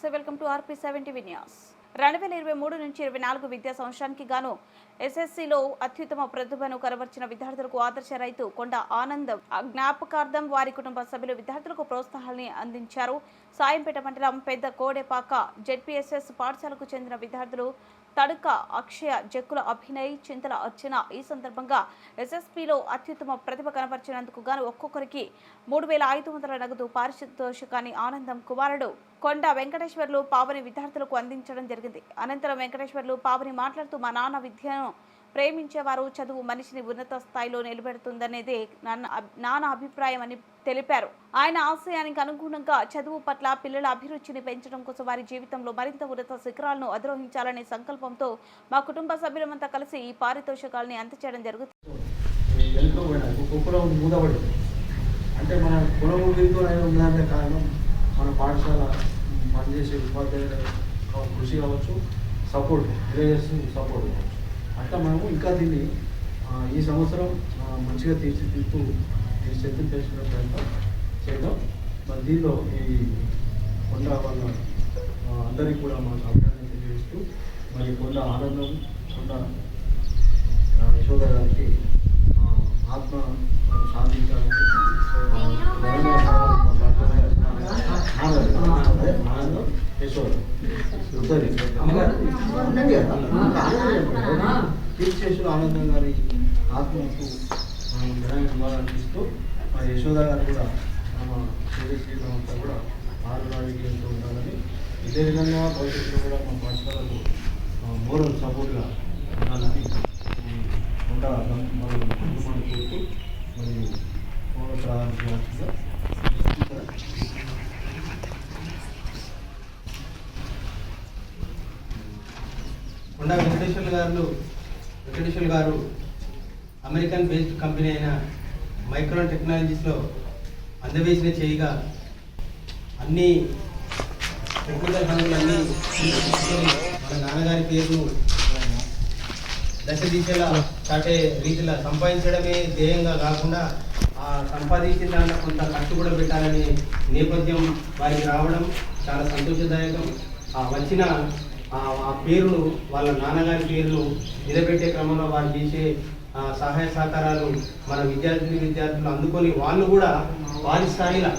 నమస్తే, welcome to RP7 TV news. 2023 నుంచి 24 విద్యా సంవత్సరానికి గాను ఎస్ఎస్సిలో అత్యుత్తమ ప్రతిభను కనబర్చిన విద్యార్థులకు ఆదర్శ రైతు కొండ ఆనందం జ్ఞాపకార్థం వారి కుటుంబ సభ్యులు విద్యార్థులకు ప్రోత్సాహాన్ని అందించారు. సాయంపేట మండలం పెద్ద కోడెపాక జెడ్పీఎస్ఎస్ పాఠశాలకు చెందిన విద్యార్థులు తడుక అక్షయ, జక్కుల అభినయ్, చింతల అర్చన ఈ సందర్భంగా ఎస్ఎస్పిలో అత్యుత్తమ ప్రతిభ కనబర్చినందుకు గాను ఒక్కొక్కరికి 3,500 నగదు పారితోషికాన్ని ఆనందం కుమారుడు కొండ వెంకటేశ్వర్లు పావని విద్యార్థులకు అందించడం జరిగింది. అనంతరం వెంకటేశ్వర్లు పావని మాట్లాడుతూ, మా నాన్న విద్యను ప్రేమించేవారు, చదువు మనిషిని ఉన్నత స్థాయిలో నిలబెడుతుందనేదే నాన్న అభిప్రాయం అని తెలిపారు. ఆయన ఆశయానికి అనుగుణంగా చదువు పట్ల పిల్లల అభిరుచిని పెంచడం కోసం వారి జీవితంలో మరింత ఉన్నత శిఖరాలను అధిరోహించాలనే సంకల్పంతో మా కుటుంబ సభ్యులమంతా కలిసి ఈ పారితోషికాలని అందచేయడం జరుగుతుంది. అంటే మన కులముతో ఉన్నదంటే కారణం మన పాఠశాల పనిచేసే ఉపాధ్యాయుల కృషి కావచ్చు, సపోర్ట్ విలేజెస్ సపోర్ట్ కావచ్చు. అట్లా మనము ఇంకా దీన్ని ఈ సంవత్సరం మంచిగా తీర్చిదిద్దుతూ ఈ శక్తిని పెంచుకునే ప్రయత్నం చేయడం. మరి దీనిలో ఈ కొండ వాళ్ళ అందరికీ కూడా మాకు అభినందన తెలియజేస్తూ, మరి కొండ ఆనందం, కొండ యశోద గారికి ఆత్మ శాంతించాలని ఆనందం యశోద తీర్చేశ్వర ఆనందం గారి ఆత్మకు ఇవ్వాలనిపిస్తూ మరి యశోద గారు కూడా శ్రీరామంతా కూడా ఆరోగ్యంతో ఉండాలని, ఇదే విధంగా భవిష్యత్తులో కూడా మా పాఠశాలకు మోరల్ సపోర్ట్గా ఉండాలని కోరుతూ మరి ప్రారంభించాల్సిందిగా కొండ వెంకటేశ్వర్లు గారు అమెరికన్ బేస్డ్ కంపెనీ అయిన మైక్రోన్ టెక్నాలజీస్లో అందవేసిన చేయగా అన్ని టెక్నికల్ పనులన్నీ మన నాన్నగారి పేరును దశ దిశలా చాటే రీతిలో సంపాదించడమే ధ్యేయంగా కాకుండా ఆ సంపాదించిన దాంట్లో కొంత ఖర్చు కూడా పెట్టాలనే నేపథ్యం వారికి రావడం చాలా సంతోషదాయకం. ఆ వచ్చిన ఆ పేరును, వాళ్ళ నాన్నగారి పేరును నిలబెట్టే క్రమంలో వారు చేసే సహాయ సహకారాలు మన విద్యార్థులు అందుకొని వాళ్ళు కూడా వారి స్థాయిలో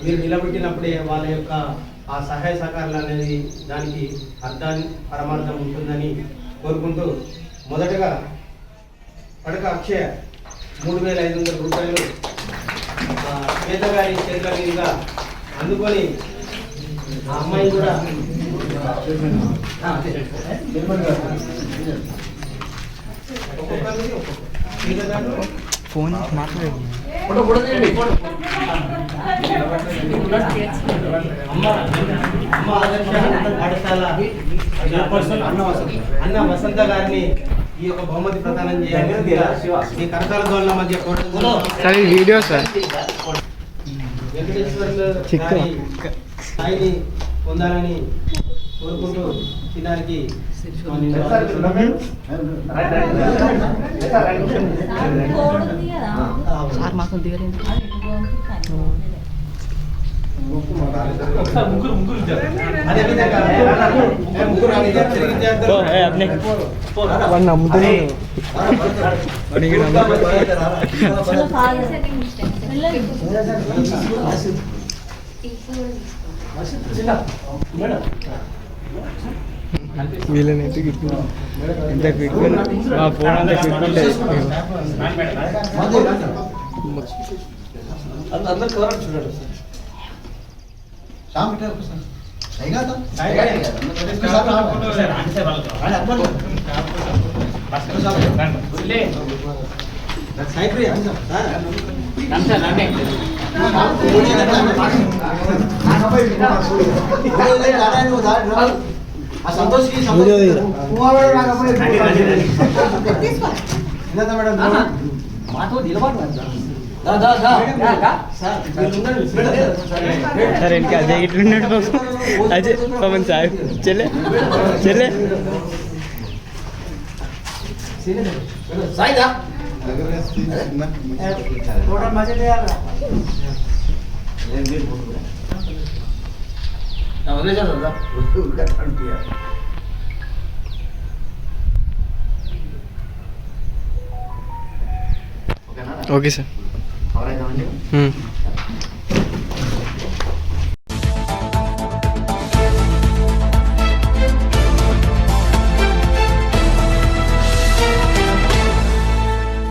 మీరు నిలబెట్టినప్పుడే వాళ్ళ యొక్క ఆ సహాయ సహకారాలు అనేది దానికి పరమార్థం ఉంటుందని కోరుకుంటూ, మొదటగా పడక అక్షయ 3,500 రూపాయలు పేదగారి చేతుల మీదుగా అందుకొని ఆ అమ్మాయి కూడా ఫోన్ మాట్లాడండి. అన్న వసంత గారిని ఈ యొక్క బహుమతి ప్రదానం చేయాలి. ఈ కరతాల దోళ్ళ మధ్య వీడియో సార్ వెంకటేశ్వర్లు స్థాయిని పొందాలని కోరుకుంటూ చిన్నారికి వీళ్ళనైతే ఇంత పెట్టుకుని మా ఫోన్ అంతా పెట్టుకుంటే అందరు కవర్ చూడండి. సంతోష్ సార్ ఇంకా అజయ్ ఇట్లున్నాడు బాబు. అజయ్ పవన్ సార్ చెల్లె వదిలేసాను కదా. Okay sir. కవర్ అవుతామండి.